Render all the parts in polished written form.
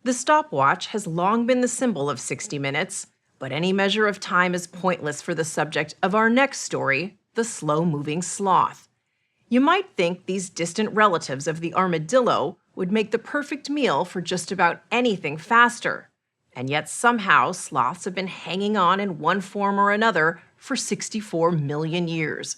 The stopwatch has long been the symbol of 60 Minutes, but any measure of time is pointless for the subject of our next story, the slow-moving sloth. You might think these distant relatives of the armadillo would make the perfect meal for just about anything faster. And yet somehow sloths have been hanging on in one form or another for 64 million years.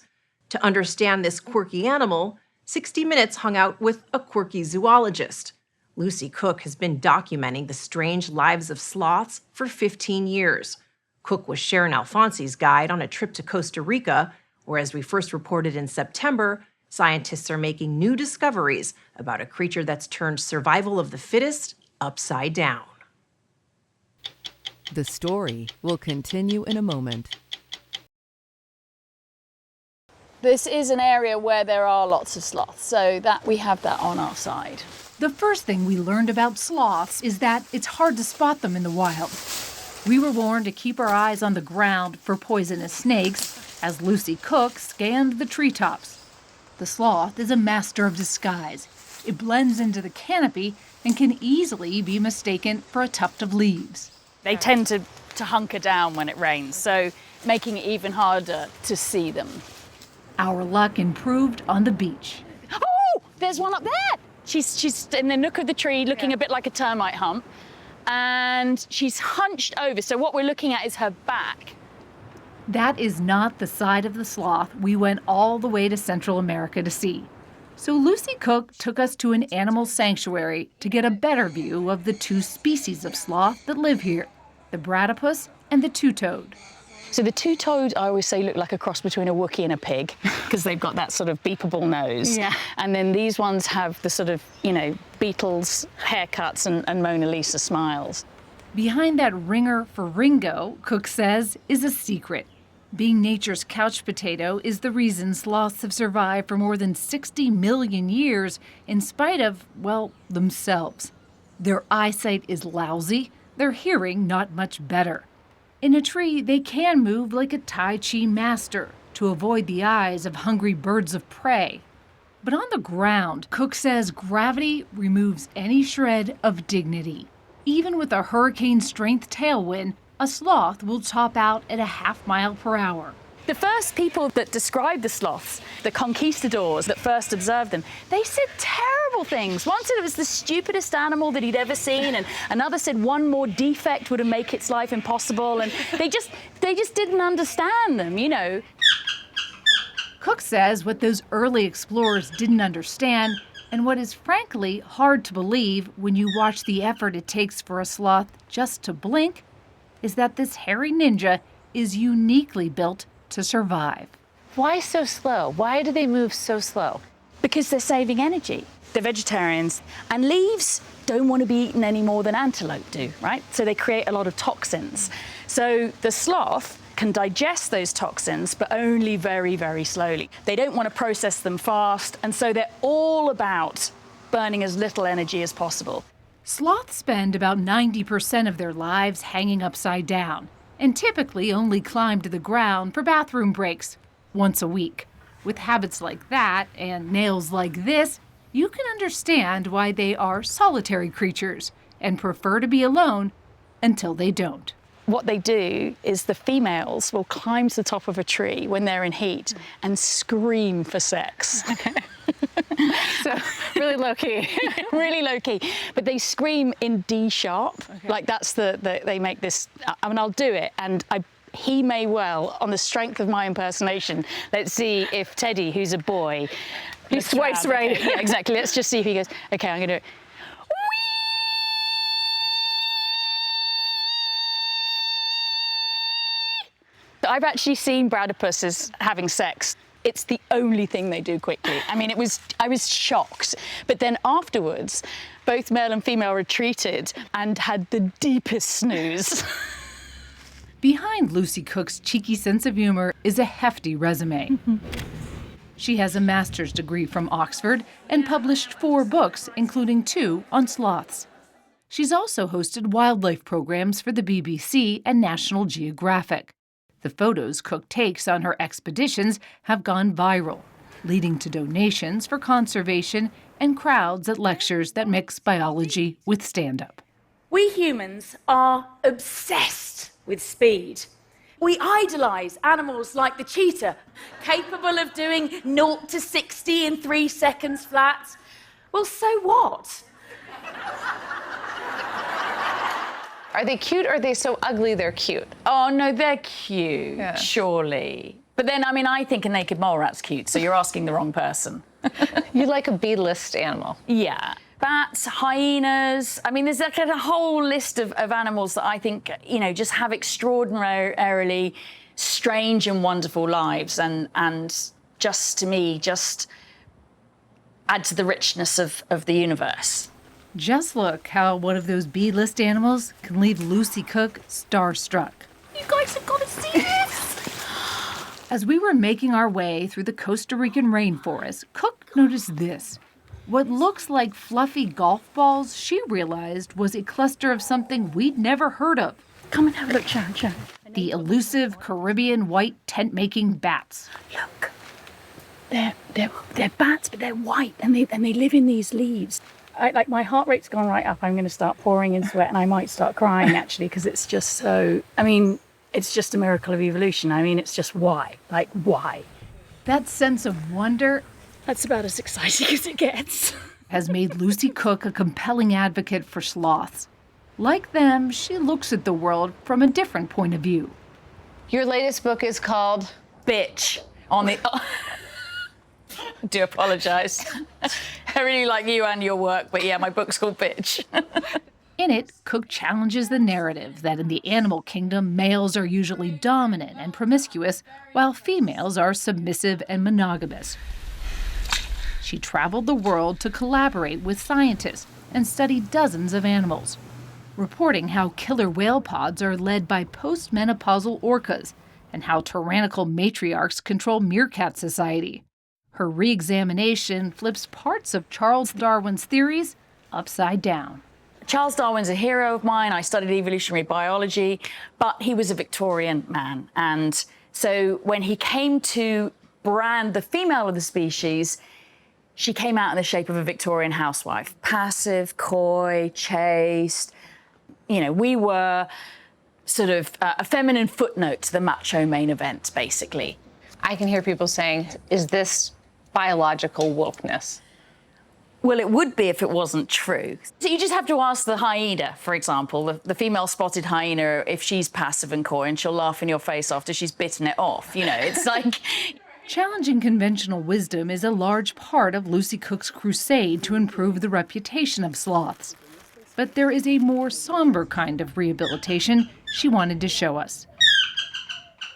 To understand this quirky animal, 60 Minutes hung out with a quirky zoologist. Lucy Cook has been documenting the strange lives of sloths for 15 years. Cook was Sharyn Alfonsi's guide on a trip to Costa Rica, where, as we first reported in September, scientists are making new discoveries about a creature that's turned survival of the fittest upside down. The story will continue in a moment. This is an area where there are lots of sloths, so that we have that on our side. The first thing we learned about sloths is that it's hard to spot them in the wild. We were warned to keep our eyes on the ground for poisonous snakes as Lucy Cook scanned the treetops. The sloth is a master of disguise. It blends into the canopy and can easily be mistaken for a tuft of leaves. They tend to hunker down when it rains, so making it even harder to see them. Our luck improved on the beach. Oh, there's one up there. She's in the nook of the tree looking a bit like a termite hump, and she's hunched over, so what we're looking at is her back. That is not the side of the sloth we went all the way to Central America to see. So Lucy Cook took us to an animal sanctuary to get a better view of the two species of sloth that live here, the bradipus and the two-toed. So the two-toed, I always say, look like a cross between a Wookiee and a pig, because they've got that sort of beepable nose. Yeah. And then these ones have the sort of, Beatles haircuts and Mona Lisa smiles. Behind that ringer for Ringo, Cook says, is a secret. Being nature's couch potato is the reason sloths have survived for more than 60 million years in spite of, well, themselves. Their eyesight is lousy, their hearing not much better. In a tree, they can move like a Tai Chi master to avoid the eyes of hungry birds of prey. But on the ground, Cook says gravity removes any shred of dignity. Even with a hurricane-strength tailwind, a sloth will top out at a half-mile per hour. The first people that described the sloths, the conquistadors that first observed them, they said terrible things. One said it was the stupidest animal that he'd ever seen, and another said one more defect would have made its life impossible, and they just didn't understand them, Cook says what those early explorers didn't understand, and what is frankly hard to believe when you watch the effort it takes for a sloth just to blink, is that this hairy ninja is uniquely built to survive. Why so slow? Why do they move so slow? Because they're saving energy. They're vegetarians, and leaves don't want to be eaten any more than antelope do, right? So they create a lot of toxins. So the sloth can digest those toxins, but only very, very slowly. They don't want to process them fast, and so they're all about burning as little energy as possible. Sloths spend about 90% of their lives hanging upside down, and typically only climb to the ground for bathroom breaks once a week. With habits like that and nails like this, you can understand why they are solitary creatures and prefer to be alone until they don't. What they do is the females will climb to the top of a tree when they're in heat and scream for sex. Okay. So really low key. Really low key. But they scream in D sharp. Okay. Like that's they make this, I'll do it, and he may well, on the strength of my impersonation, let's see if Teddy, who's a boy, he swipes right. Okay, yeah, exactly. Let's just see if he goes, okay, I'm going to do it. I've actually seen bradypuses having sex. It's the only thing they do quickly. I mean, I was shocked. But then afterwards, both male and female retreated and had the deepest snooze. Behind Lucy Cook's cheeky sense of humor is a hefty resume. She has a master's degree from Oxford and published 4 books, including 2 on sloths. She's also hosted wildlife programs for the BBC and National Geographic. The photos Cook takes on her expeditions have gone viral, leading to donations for conservation and crowds at lectures that mix biology with stand-up. We humans are obsessed with speed. We idolize animals like the cheetah, capable of doing 0 to 60 in 3 seconds flat. Well, so what? Are they cute or are they so ugly they're cute? Oh, no, they're cute, surely. But then, I mean, I think a naked mole rat's cute, so you're asking the wrong person. You like a B-list animal. Yeah. Bats, hyenas. I mean, there's like a whole list of animals that I think, just have extraordinarily strange and wonderful lives and just, to me, just add to the richness of the universe. Just look how one of those B-list animals can leave Lucy Cook starstruck. You guys have got to see this! As we were making our way through the Costa Rican rainforest, Cook noticed this. What looks like fluffy golf balls, she realized was a cluster of something we'd never heard of. Come and have a look, Sharyn. The elusive Caribbean white tent-making bats. Look. They're bats, but they're white, and they live in these leaves. My heart rate's gone right up. I'm going to start pouring in sweat, and I might start crying, actually, because it's just so... it's just a miracle of evolution. It's just why? Why? That sense of wonder... That's about as exciting as it gets. ...has made Lucy Cook a compelling advocate for sloths. Like them, she looks at the world from a different point of view. Your latest book is called... Bitch. On the... I do apologise. I really like you and your work, but yeah, my book's called Bitch. In it, Cook challenges the narrative that in the animal kingdom, males are usually dominant and promiscuous, while females are submissive and monogamous. She traveled the world to collaborate with scientists and study dozens of animals, reporting how killer whale pods are led by postmenopausal orcas and how tyrannical matriarchs control meerkat society. Her re-examination flips parts of Charles Darwin's theories upside down. Charles Darwin's a hero of mine. I studied evolutionary biology, but he was a Victorian man. And so when he came to brand the female of the species, she came out in the shape of a Victorian housewife. Passive, coy, chaste. We were sort of a feminine footnote to the macho main event, basically. I can hear people saying, is this biological wokeness? Well, it would be if it wasn't true. So you just have to ask the hyena, for example, the female spotted hyena, if she's passive and coy, and she'll laugh in your face after she's bitten it off. It's like... Challenging conventional wisdom is a large part of Lucy Cook's crusade to improve the reputation of sloths. But there is a more somber kind of rehabilitation she wanted to show us.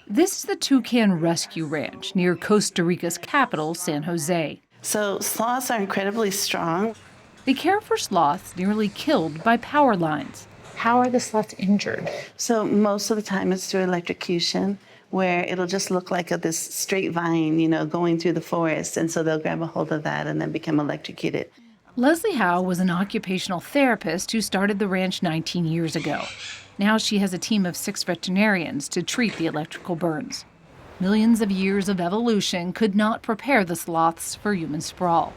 This is the Toucan Rescue Ranch near Costa Rica's capital, San Jose. So sloths are incredibly strong. They care for sloths nearly killed by power lines. How are the sloths injured? So most of the time it's through electrocution, where it'll just look like this straight vine, going through the forest. And so they'll grab a hold of that and then become electrocuted. Leslie Howe was an occupational therapist who started the ranch 19 years ago. Now she has a team of 6 veterinarians to treat the electrical burns. Millions of years of evolution could not prepare the sloths for human sprawl.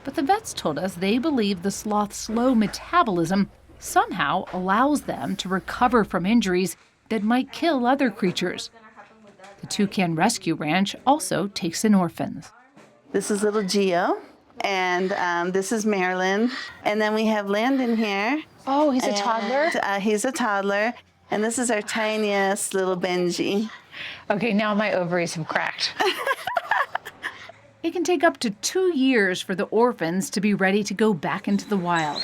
But the vets told us they believe the sloth's slow metabolism somehow allows them to recover from injuries that might kill other creatures. The Toucan Rescue Ranch also takes in orphans. This is little Geo, and this is Marilyn. And then we have Landon here. Oh, he's a toddler? He's a toddler. And this is our tiniest little Benji. Okay, now my ovaries have cracked. It can take up to 2 years for the orphans to be ready to go back into the wild.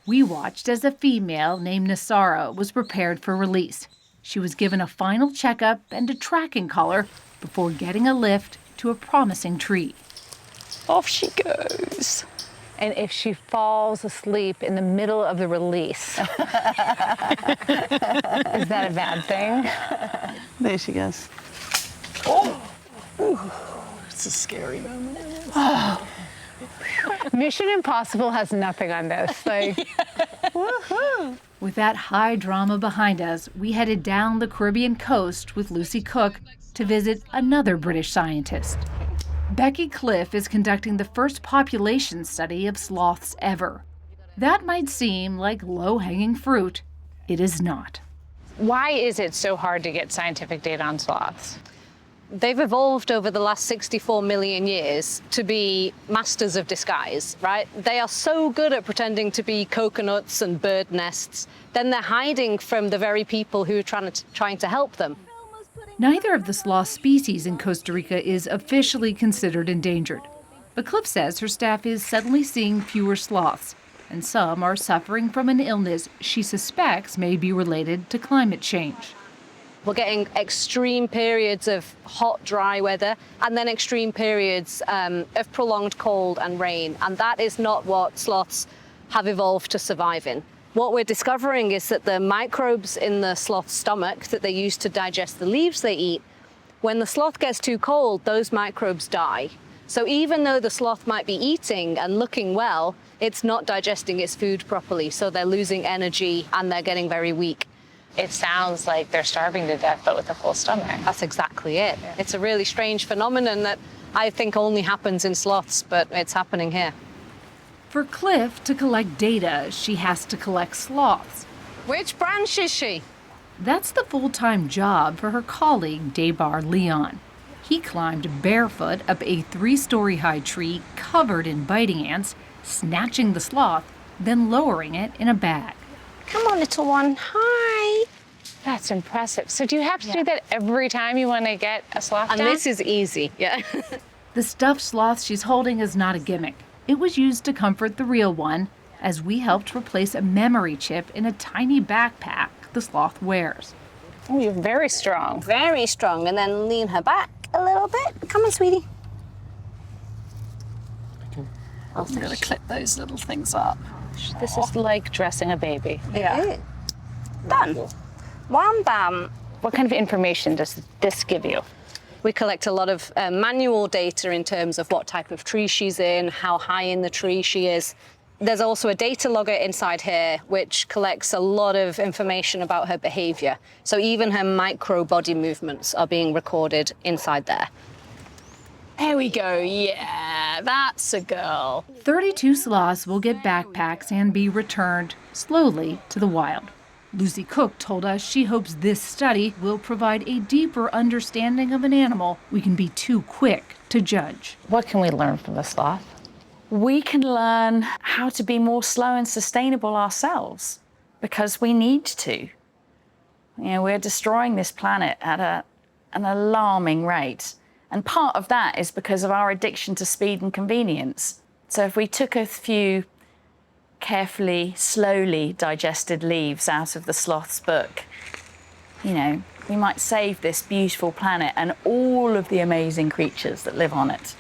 We watched as a female named Nasara was prepared for release. She was given a final checkup and a tracking collar before getting a lift to a promising tree. Off she goes. And if she falls asleep in the middle of the release, is that a bad thing? There she goes. Oh, ooh, it's a scary moment. Oh. Mission Impossible has nothing on this. Woohoo! With that high drama behind us, we headed down the Caribbean coast with Lucy Cook to visit another British scientist. Becky Cliff is conducting the first population study of sloths ever. That might seem like low-hanging fruit. It is not. Why is it so hard to get scientific data on sloths? They've evolved over the last 64 million years to be masters of disguise, right? They are so good at pretending to be coconuts and bird nests, then they're hiding from the very people who are trying to help them. Neither of the sloth species in Costa Rica is officially considered endangered. But Cliff says her staff is suddenly seeing fewer sloths, and some are suffering from an illness she suspects may be related to climate change. We're getting extreme periods of hot, dry weather, and then extreme periods of prolonged cold and rain, and that is not what sloths have evolved to survive in. What we're discovering is that the microbes in the sloth's stomach that they use to digest the leaves they eat, when the sloth gets too cold, those microbes die. So even though the sloth might be eating and looking well, it's not digesting its food properly, so they're losing energy and they're getting very weak. It sounds like they're starving to death, but with a full stomach. That's exactly it. Yeah. It's a really strange phenomenon that I think only happens in sloths, but it's happening here. For Cliff to collect data, she has to collect sloths. Which branch is she? That's the full-time job for her colleague, Debar Leon. He climbed barefoot up a 3-story high tree covered in biting ants, snatching the sloth, then lowering it in a bag. Come on, little one. Hi. That's impressive. So do you have to do that every time you want to get a sloth And down? this is easy, yeah. The stuffed sloth she's holding is not a gimmick. It was used to comfort the real one, as we helped replace a memory chip in a tiny backpack the sloth wears. Oh, you're very strong. Very strong, and then lean her back a little bit. Come on, sweetie. I'm going to clip those little things up. This is like dressing a baby. Yeah. Done. Wham bam. What kind of information does this give you? We collect a lot of manual data in terms of what type of tree she's in, how high in the tree she is. There's also a data logger inside here, which collects a lot of information about her behavior. So even her micro body movements are being recorded inside there. There we go. Yeah, that's a girl. 32 sloths will get backpacks and be returned slowly to the wild. Lucy Cook told us she hopes this study will provide a deeper understanding of an animal we can be too quick to judge. What can we learn from the sloth? We can learn how to be more slow and sustainable ourselves because we need to. You know, we're destroying this planet at an alarming rate. And part of that is because of our addiction to speed and convenience. So if we took a few carefully, slowly digested leaves out of the sloth's book, you know, we might save this beautiful planet and all of the amazing creatures that live on it.